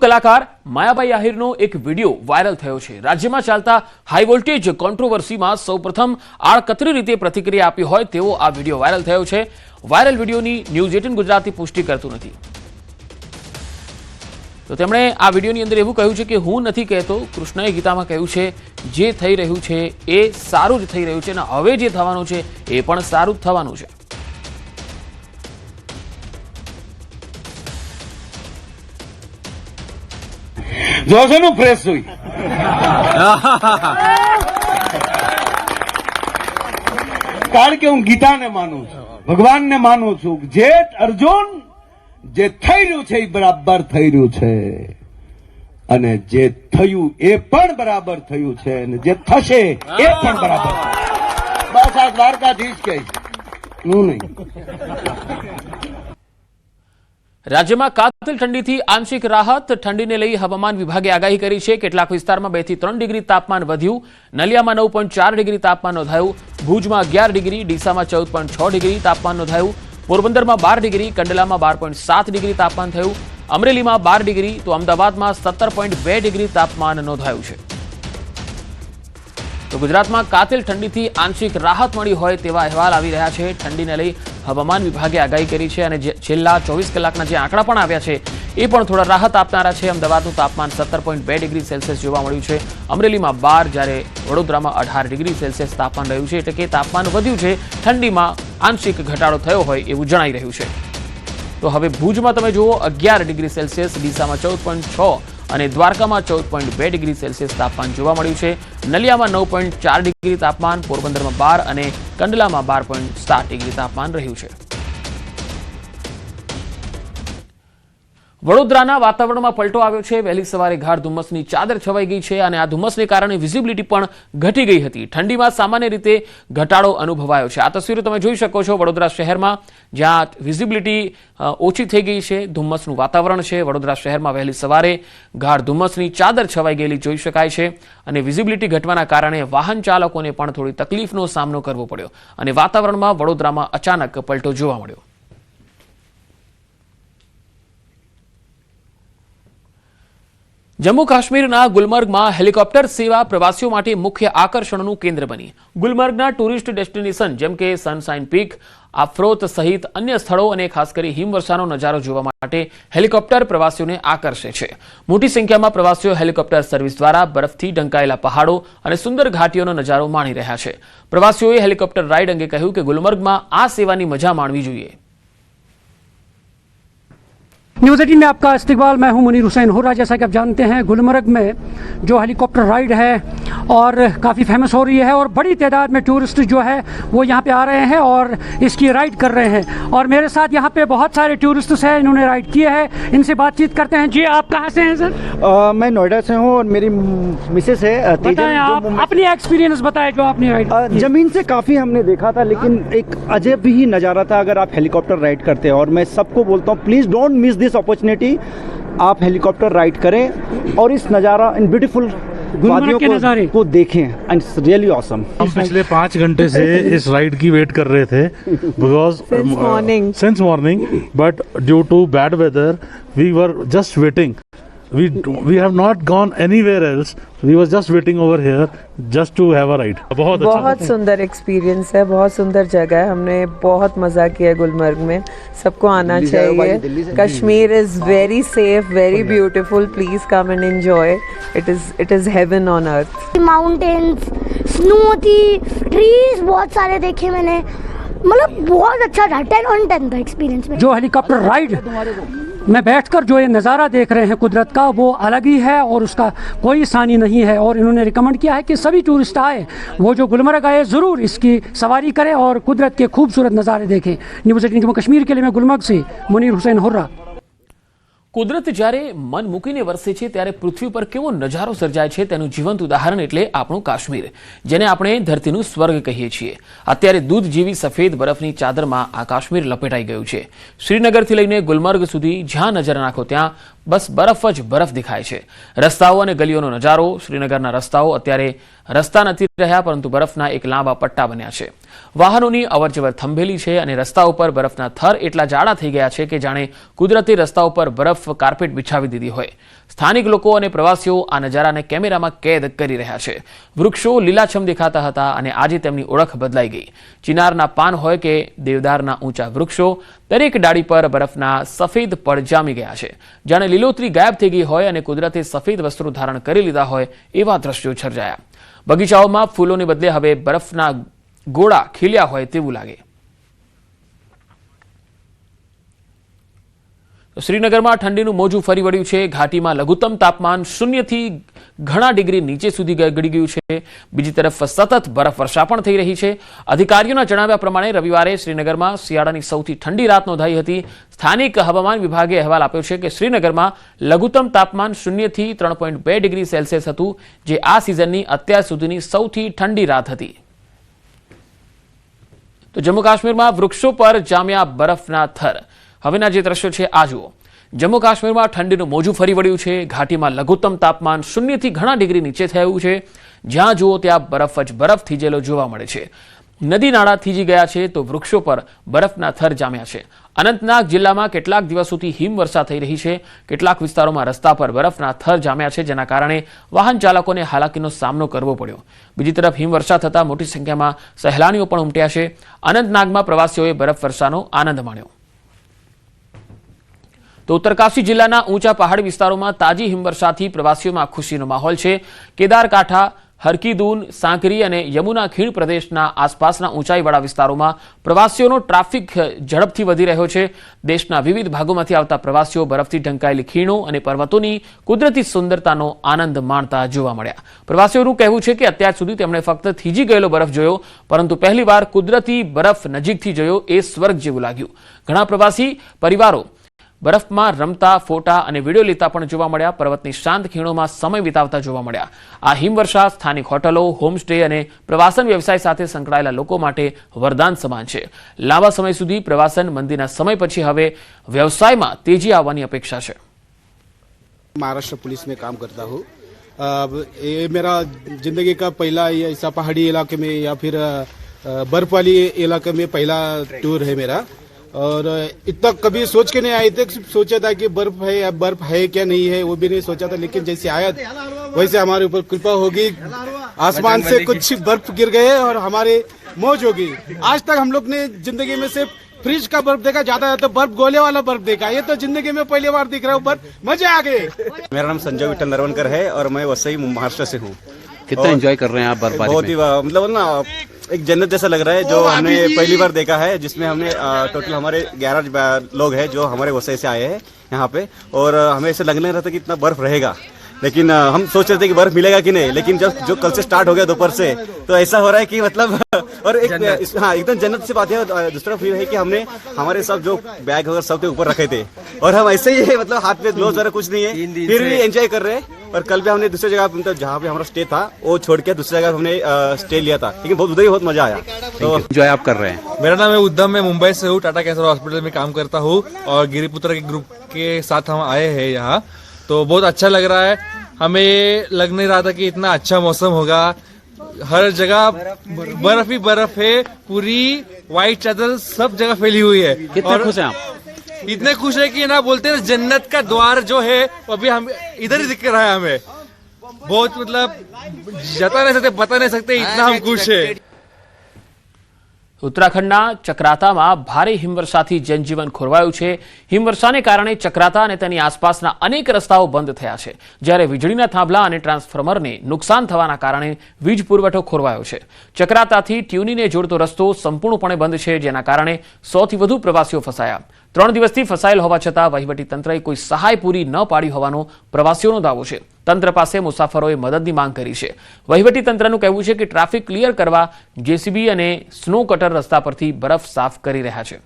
કલાકાર માયાભાઈ આહિરનો એક video viral થયો છે। રાજ્યમાં ચાલતા હાઈ વોલ્ટેજ કોન્ટ્રોવર્સીમાં સૌપ્રથમ આડકતરી રીતે પ્રતિક્રિયા આપી હોય તેવો આ વિડિયો વાયરલ થયો છે। વાયરલ વિડિયોની ન્યૂઝ 18 ગુજરાતી પુષ્ટિ કરતું નથી। તો તેમણે આ વિડિયોની અંદર એવું કહ્યું છે કે હું નથી કહેતો, કૃષ્ણએ ગીતામાં કહ્યું છે જે થઈ રહ્યું છે એ સારું જ થઈ રહ્યું છે અને હવે જે થવાનું છે એ પણ સારું જ થવાનું છે। જોશોનું ફ્રેશ हुई કારણ કે હું ગીતાને માનું છું, ભગવાનને માનું છું। જે અર્જુન જે થઈ રહ્યું છે એ બરાબર થઈ રહ્યું છે અને જે થયું એ પણ બરાબર થયું છે અને જે થશે એ પણ બરાબર। બસ આ દ્વારકાધીશ કહે હું નહીં। રાજ્યમાં કાતિલ ઠંડીથી આંશિક રાહત। ઠંડીને લઈ હવામાન વિભાગે આગાહી કરી છે। કેટલાક વિસ્તારમાં 2 થી 3 ડિગ્રી તાપમાન વધ્યું। નલિયામાં 9.4 ડિગ્રી તાપમાન નોંધાયું। ભુજમાં 11 ડિગ્રી, ડીસામાં 14.6 ડિગ્રી તાપમાન નોંધાયું। પોરબંદરમાં 12 ડિગ્રી, કંડલામાં 12.7 ડિગ્રી તાપમાન થયું। અમરેલીમાં 12 ડિગ્રી તો અમદાવાદમાં 17.2 ડિગ્રી તાપમાન નોંધાયું છે। તો ગુજરાતમાં કાતિલ ઠંડીથી આંશિક રાહત મળી હોય તેવા અહેવાલ આવી રહ્યા છે। ઠંડીને લઈ હવામાન વિભાગે આગાહી કરી છે અને છેલ્લા 24 કલાકના જે આંકડા પણ આવ્યા છે એ પણ થોડા રાહત આપનારા છે। અમદાવાદનું તાપમાન 17.2 ડિગ્રી સેલ્સિયસ જોવા મળ્યું છે। અમરેલીમાં 12, જ્યારે વડોદરામાં 18 ડિગ્રી સેલ્સિયસ તાપમાન રહ્યું છે, એટલે કે તાપમાન વધ્યું છે। ઠંડીમાં આંશિક ઘટાડો થયો હોય એવું જણાઈ રહ્યું છે। તો હવે ભુજમાં તમે જુઓ 11 ડિગ્રી સેલ્સિયસ, ડીસામાં 14.6 અને દ્વારકામાં 14.2 ડિગ્રી સેલ્સિયસ તાપમાન જોવા મળ્યું છે। નલિયામાં 9.4 ડિગ્રી તાપમાન, પોરબંદરમાં 12 અને કંડલામાં 12.7 ડિગ્રી તાપમાન રહ્યું છે। વડોદરાના વાતાવરણમાં પલટો આવ્યો છે। વહેલી સવારે ગાઢ ધુમ્મસની ચાદર છવાઈ ગઈ છે અને આ ધુમ્મસને કારણે વિઝિબિલિટી પણ ઘટી ગઈ હતી। ઠંડીમાં સામાન્ય રીતે ઘટાડો અનુભવાયો છે। આ તસવીરો તમે જોઈ શકો છો વડોદરા શહેરમાં, જ્યાં વિઝિબિલિટી ઓછી થઈ ગઈ છે। ધુમ્મસનું વાતાવરણ છે। વડોદરા શહેરમાં વહેલી સવારે ગાઢ ધુમ્મસની ચાદર છવાઈ ગયેલી જોઈ શકાય છે અને વિઝિબિલિટી ઘટવાના કારણે વાહન ચાલકોને પણ થોડી તકલીફનો સામનો કરવો પડ્યો અને વાતાવરણમાં વડોદરામાં અચાનક પલટો જોવા મળ્યો। જમ્મુ કાશ્મીરના ગુલમર્ગમાં હેલિકોપ્ટર સેવા પ્રવાસીઓ માટે મુખ્ય આકર્ષણનું કેન્દ્ર બની। ગુલમર્ગના ટુરિસ્ટ ડેસ્ટિનેશન જેમ કે સનશાઇન પીક, આફ્રોત સહિત અન્ય સ્થળો અને ખાસ કરી હિમવર્ષાનો નજારો જોવા માટે હેલિકોપ્ટર પ્રવાસીઓને આકર્ષે છે। મોટી સંખ્યામાં પ્રવાસીઓ હેલિકોપ્ટર સર્વિસ દ્વારા બરફથી ઢંકાયેલા પહાડો અને સુંદર ઘાટીઓનો નજારો માણી રહ્યા છે। પ્રવાસીઓએ હેલિકોપ્ટર રાઇડ અંગે કહ્યું કે ગુલમર્ગમાં આ સેવાની મજા માણવી જોઈએ। न्यूज़ 18 में आपका इस्तकबाल। मैं हूं मुनीर हुसैन हुर्रा। जैसा कि आप जानते हैं गुलमर्ग में जो हेलीकॉप्टर राइड है और काफ़ी फेमस हो रही है और बड़ी तादाद में टूरिस्ट जो है वो यहाँ पे आ रहे हैं और इसकी राइड कर रहे हैं। और मेरे साथ यहाँ पे बहुत सारे टूरिस्ट्स हैं, इन्होंने राइड किया है। इनसे बातचीत करते हैं। जी आप कहाँ से हैं सर? मैं नोएडा से हूँ और मेरी मिसेस है बताएं, आप अपनी एक्सपीरियंस बताएं जो आपने राइड। जमीन से काफ़ी हमने देखा था, लेकिन एक अजब ही नज़ारा था अगर आप हेलीकॉप्टर राइड करते हैं। और मैं सबको बोलता हूँ please don't miss this opportunity. आप हेलीकॉप्टर राइड करें और इस नज़ारा इन ब्यूटीफुल वादियों को देखें एंड इट्स रियली ऑसम। हम पिछले 5 घंटे से इस राइड की वेट कर रहे थे because since morning, but due to bad weather we were just waiting. We have not gone anywhere else. We were just waiting over here just to have a ride. बहुत सुंदर experience है, बहुत सुंदर जगह है। हमने बहुत मज़ा किया गुलमर्ग में। सबको आना चाहिए। Kashmir is very safe, very beautiful. Please come and enjoy. It is heaven on earth. Mountains, snow थी, ट्रीज बहुत सारे देखे मैंने। मतलब बहुत अच्छा था। 10 on 10 का एक्सपीरियंस में। जो हेलीकॉप्टर राइड में बैठकर जो ये नज़ारा देख रहे हैं कुदरत का, वो अलग ही है और उसका कोई सानी नहीं है। और इन्होंने रिकमेंड किया है कि सभी टूरिस्ट आए, वो जो गुलमर्ग आए ज़रूर इसकी सवारी करें और कुदरत के खूबसूरत नज़ारे देखें। न्यूज़ 18 जम्मू कश्मीर के लिए मैं गुलमर्ग से मुनीर हुसैन हुर्रा। કુદરત જ્યારે મન મૂકીને વરસે છે ત્યારે પૃથ્વી પર કેવો નજારો સર્જાય છે તેનું જીવંત ઉદાહરણ એટલે આપણું કાશ્મીર, જેને આપણે ધરતીનું સ્વર્ગ કહીએ છીએ। અત્યારે દૂધ જેવી સફેદ બરફની ચાદરમાં આ કાશ્મીર લપેટાઈ ગયું છે। શ્રીનગરથી લઈને ગુલમર્ગ સુધી જ્યાં નજર નાખો ત્યાં બસ બરફ જ બરફ દેખાય છે। રસ્તાઓ અને ગલીઓનો નજારો। શ્રીનગરના રસ્તાઓ અત્યારે રસ્તા નથી રહ્યા, પરંતુ બરફના એક લાંબા પટ્ટા બન્યા છે। વાહનોની અવરજવર થંભેલી છે અને રસ્તા ઉપર બરફના થર એટલા જાડા થઈ ગયા છે કે જાણે કુદરતી રસ્તા ઉપર બરફ કાર્પેટ બિછાવી દીધી હોય। સ્થાનિક લોકો અને પ્રવાસીઓ આ નજારાને કેમેરામાં કેદ કરી રહ્યા છે. વૃક્ષો લીલાછમ દેખાતા હતા અને આજે તેમની ઓળખ બદલાઈ ગઈ. ચિનારના પાન હોય કે દેવદારના ઊંચા વૃક્ષો, દરેક ડાળી પર બરફના સફેદ પડ જામી ગયા છે. જાણે લીલોતરી ગાયબ થઈ ગઈ હોય અને કુદરતે સફેદ વસ્ત્રો ધારણ કરી લીધા હોય એવા દ્રશ્યો સર્જાયા. બગીચાઓમાં ફૂલોને બદલે હવે બરફના ગોળા ખીલ્યા હોય તેવું લાગે. શ્રીનગરમાં ઠંડીનું મોજું ફરી વળ્યું છે. ઘાટીમાં લઘુત્તમ તાપમાન 0 થી ઘણા ડિગ્રી નીચે સુધી ગળી ગયું છે. બીજી તરફ સતત બરફવર્ષા પણ થઈ રહી છે. અધિકારીઓના જણાવ્યા પ્રમાણે રવિવારે શ્રીનગરમાં શિયાળાની સૌથી ઠંડી રાત નોંધાઈ હતી. સ્થાનિક હવામાન વિભાગે અહેવાલ આપ્યો છે કે શ્રીનગરમાં લઘુત્તમ તાપમાન 0 થી 3.2 ડિગ્રી સેલ્સિયસ હતું, જે આ સિઝનની અત્યાર સુધીની સૌથી ઠંડી રાત હતી. તો જમ્મુ કાશ્મીરમાં વૃક્ષો પર જામ્યા બરફના થર. હવેના જે દ્રશ્યો છે આ જુઓ. જમ્મુ કાશ્મીરમાં ઠંડીનું મોજું ફરી વળ્યું છે. ઘાટીમાં લઘુત્તમ તાપમાન 0 થી ઘણા ડિગ્રી નીચે થયું છે. જ્યાં જુઓ ત્યાં બરફ જ બરફ થીજેલો જોવા મળે છે. નદી નાળા થીજી ગયા છે તો વૃક્ષો પર બરફના થર જામ્યા છે. અનંતનાગ જિલ્લામાં કેટલાક દિવસોથી હિમવર્ષા થઈ રહી છે. કેટલાક વિસ્તારોમાં રસ્તા પર બરફના થર જામ્યા છે, જેના કારણે વાહન ચાલકોને હાલાકીનો સામનો કરવો પડ્યો. બીજી તરફ હિમવર્ષા થતાં મોટી સંખ્યામાં સહેલાણીઓ પણ ઉમટ્યા છે. અનંતનાગમાં પ્રવાસીઓએ બરફવર્ષાનો આનંદ માણ્યો. તો ઉત્તરકાશી જિલ્લાના ઊંચા પહાડી વિસ્તારોમાં તાજી હિમવર્ષાથી પ્રવાસીઓમાં ખુશીનો માહોલ છે. કેદારકાંઠા, હરકીદૂન, સાંકરી અને યમુના ખીણ પ્રદેશના આસપાસના ઊંચાઈવાળા વિસ્તારોમાં પ્રવાસીઓનો ટ્રાફિક ઝડપથી વધી રહ્યો છે. દેશના વિવિધ ભાગોમાંથી આવતા પ્રવાસીઓ બરફથી ઢંકાયેલી ખીણો અને પર્વતોની કુદરતી સુંદરતાનો આનંદ માણતા જોવા મળ્યા. પ્રવાસીઓનું કહેવું છે કે અત્યાર સુધી તેમણે ફક્ત થીજી ગયેલો બરફ જોયો, પરંતુ પહેલીવાર કુદરતી બરફ નજીકથી જોયો એ સ્વર્ગ જેવું લાગ્યું. ઘણા પ્રવાસી પરિવારો બરફમાં રમતા, ફોટા અને વિડીયો લેતા પણ જોવા મળ્યા. પર્વતની શાંત ખીણોમાં સમય વિતાવતા જોવા મળ્યા. આ હિમવર્ષા સ્થાનિક હોટલો, હોમસ્ટે અને પ્રવાસન વ્યવસાય સાથે સંકળાયેલા લોકો માટે વરદાન સમાન છે. લાંબા સમય સુધી પ્રવાસન મંદીના સમય પછી હવે વ્યવસાયમાં તેજી આવવાની અપેક્ષા છે. महाराष्ट्र पुलिस में काम करता हूँ. ये मेरा जिंदगी का पहला ऐसा पहाड़ी इलाके में या फिर बर्फ वाली इलाके में पहला टूर है मेरा. और इतना कभी सोच के नहीं आए थे. सोचा था कि बर्फ है क्या नहीं है वो भी नहीं सोचा था, लेकिन जैसे आया वैसे हमारे ऊपर कृपा होगी. आसमान से कुछ बर्फ गिर गए और हमारे मौज होगी. आज तक हम लोग ने जिंदगी में सिर्फ फ्रिज का बर्फ देखा, ज्यादा तो बर्फ गोले वाला बर्फ देखा. ये तो जिंदगी में पहली बार दिख रहा है बर्फ. मजे आ गए. मेरा नाम संजय विठल नरवनकर है और मैं वसई महाराष्ट्र से हूँ. कितना एंजॉय कर रहे हैं आप बर्फबारी बहुत ही मतलब ना एक जन्नत जैसा लग रहा है जो हमने पहली बार देखा है, जिसमें हमने टोटल हमारे 11 लोग हैं जो हमारे वसई से आए हैं यहाँ पे. और हमें ऐसा लगने रहा था कि इतना बर्फ रहेगा, लेकिन हम सोच रहे थे कि बर्फ मिलेगा कि नहीं, लेकिन जब जो कल से स्टार्ट हो गया दोपहर से, तो ऐसा हो रहा है कि मतलब और एक हाँ एकदम जन्नत से बात है. दूसरा फील है कि हमने हमारे सब जो बैग वगैरह सब के ऊपर रखे थे और हम ऐसे ही है, मतलब हाथ में ग्लोव्स वगैरह कुछ नहीं है, फिर भी एंजॉय कर रहे हैं. और कल भी हमने दूसरी जगह मतलब जहाँ पे हमारा स्टे था वो छोड़ के दूसरी जगह हमने स्टे लिया था, लेकिन उधर ही बहुत मजा आया. तो एंजॉय आप कर रहे हैं. मेरा नाम है उद्धम, मैं मुंबई से हूँ, टाटा कैंसर हॉस्पिटल में काम करता हूँ और गिरिपुत्र के ग्रुप के साथ हम आए हैं यहाँ. तो बहुत अच्छा लग रहा है. हमें लग नहीं रहा था कि इतना अच्छा मौसम होगा. हर जगह बर्फ ही बर्फ है, पूरी व्हाइट चादर सब जगह फैली हुई है. कितने खुश हैं आप? इतने खुश है कि ना बोलते हैं जन्नत का द्वार जो है अभी हम इधर ही दिख रहा है. हमें बहुत मतलब जता नहीं सकते, बता नहीं सकते, इतना हम खुश है. ઉત્તરાખંડના ચક્રાતામાં ભારે હિમવર્ષાથી જનજીવન ખોરવાયું છે. હિમવર્ષાને કારણે ચક્રાતા અને તેની આસપાસના અનેક રસ્તાઓ બંધ થયા છે, જ્યારે વીજળીના થાંભલા અને ટ્રાન્સફોર્મરને નુકસાન થવાના કારણે વીજ પુરવઠો ખોરવાયો છે. ચક્રાતાથી ટ્યુનીને જોડતો રસ્તો સંપૂર્ણપણે બંધ છે, જેના કારણે 100થી વધુ પ્રવાસીઓ ફસાયા. 3 દિવસથી ફસાયેલ હોવા છતાં વહીવટીતંત્રએ કોઈ સહાય પૂરી ન પાડી હોવાનો પ્રવાસીઓનો દાવો છે. તંત્ર પાસે મુસાફરોએ મદદની માંગ કરી છે. વહીવટીતંત્રનું કહેવું છે કે ટ્રાફિક ક્લિયર કરવા જેસીબી અને સ્નો કટર રસ્તા પરથી બરફ સાફ કરી રહ્યા છે.